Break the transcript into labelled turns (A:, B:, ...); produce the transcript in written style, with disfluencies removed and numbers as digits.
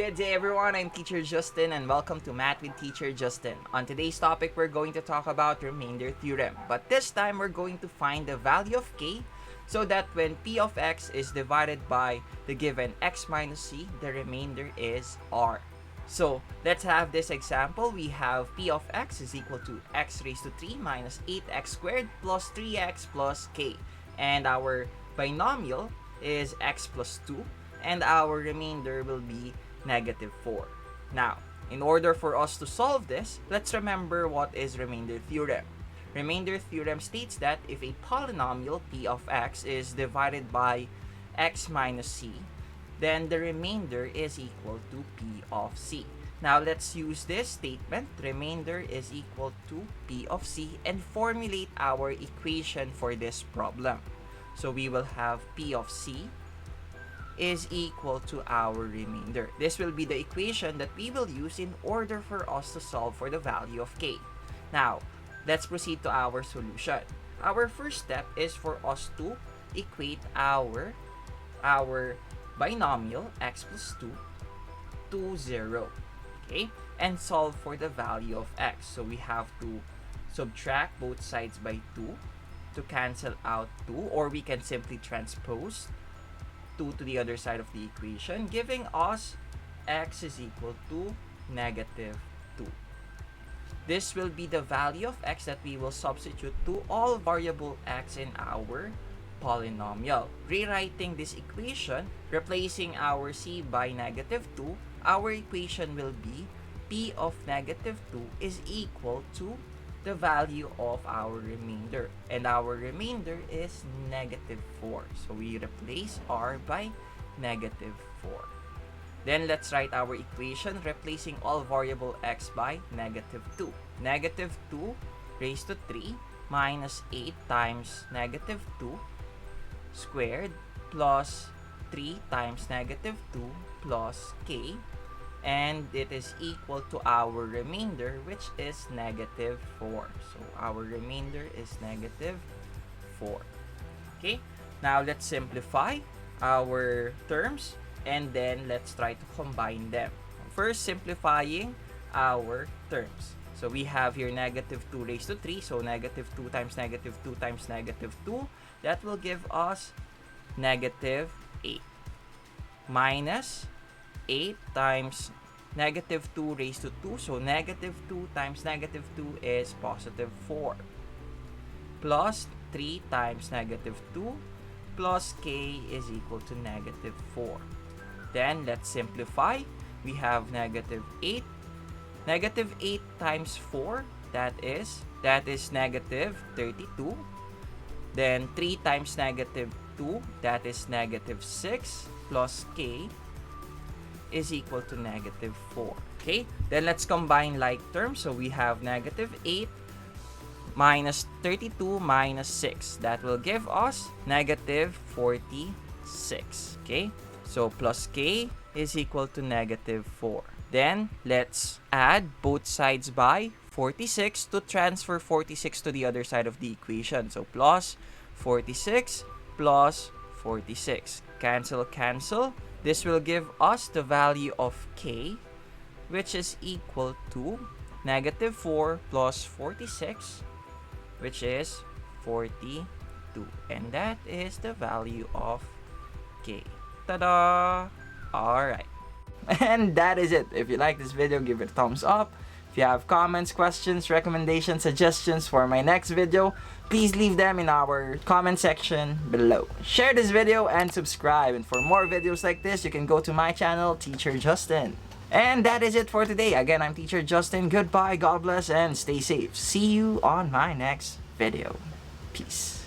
A: Good day everyone, I'm Teacher Justin and welcome to Math with Teacher Justin. On today's topic, we're going to talk about Remainder Theorem. But this time, we're going to find the value of k so that when p of x is divided by the given x minus c, the remainder is r. So let's have this example. We have p of x is equal to x raised to 3 minus 8x squared plus 3x plus k. And our binomial is x plus 2 and our remainder will be negative 4. Now, in order for us to solve this, let's remember what is remainder theorem. Remainder theorem states that if a polynomial p of x is divided by x minus c, then the remainder is equal to p of c. Now, let's use this statement, remainder is equal to p of c, and formulate our equation for this problem. So we will have p of c is equal to our remainder. This will be the equation that we will use in order for us to solve for the value of k. Now, let's proceed to our solution. Our first step is for us to equate our binomial x plus 2 to 0. Okay? And solve for the value of x. So we have to subtract both sides by 2 to cancel out 2, or we can simply transpose 2 to the other side of the equation, giving us x is equal to negative 2. This will be the value of x that we will substitute to all variable x in our polynomial. Rewriting this equation, replacing our c by negative 2, our equation will be p of negative 2 is equal to the value of our remainder, and our remainder is negative 4. So we replace r by negative 4. Then let's write our equation replacing all variable x by negative 2. Negative 2 raised to 3 minus 8 times negative 2 squared plus 3 times negative 2 plus k, and it is equal to our remainder, which is negative 4. So our remainder is negative 4. Okay, now let's simplify our terms and then let's try to combine them. First, simplifying our terms. So we have here negative 2 raised to 3, so negative 2 times negative 2 times negative 2, that will give us negative 8 minus 8 times negative 2 raised to 2. So negative 2 times negative 2 is positive 4. Plus 3 times negative 2 plus k is equal to negative 4. Then let's simplify. We have negative 8. Negative 8 times 4, that is negative 32. Then 3 times negative 2, that is negative 6 plus k is equal to negative 4. Okay, then let's combine like terms. So we have negative 8 minus 32 minus 6. That will give us negative 46. Okay, so plus k is equal to negative 4. Then let's add both sides by 46 to transfer 46 to the other side of the equation. So plus 46 plus 46. Cancel, cancel. This will give us the value of k, which is equal to negative 4 plus 46, which is 42. And that is the value of k. Ta-da! Alright. And that is it. If you like this video, give it a thumbs up. If you have comments, questions, recommendations, suggestions for my next video, please leave them in our comment section below. Share this video and subscribe. And for more videos like this, you can go to my channel, Teacher Justin. And that is it for today. Again, I'm Teacher Justin. Goodbye, God bless, and stay safe. See you on my next video. Peace.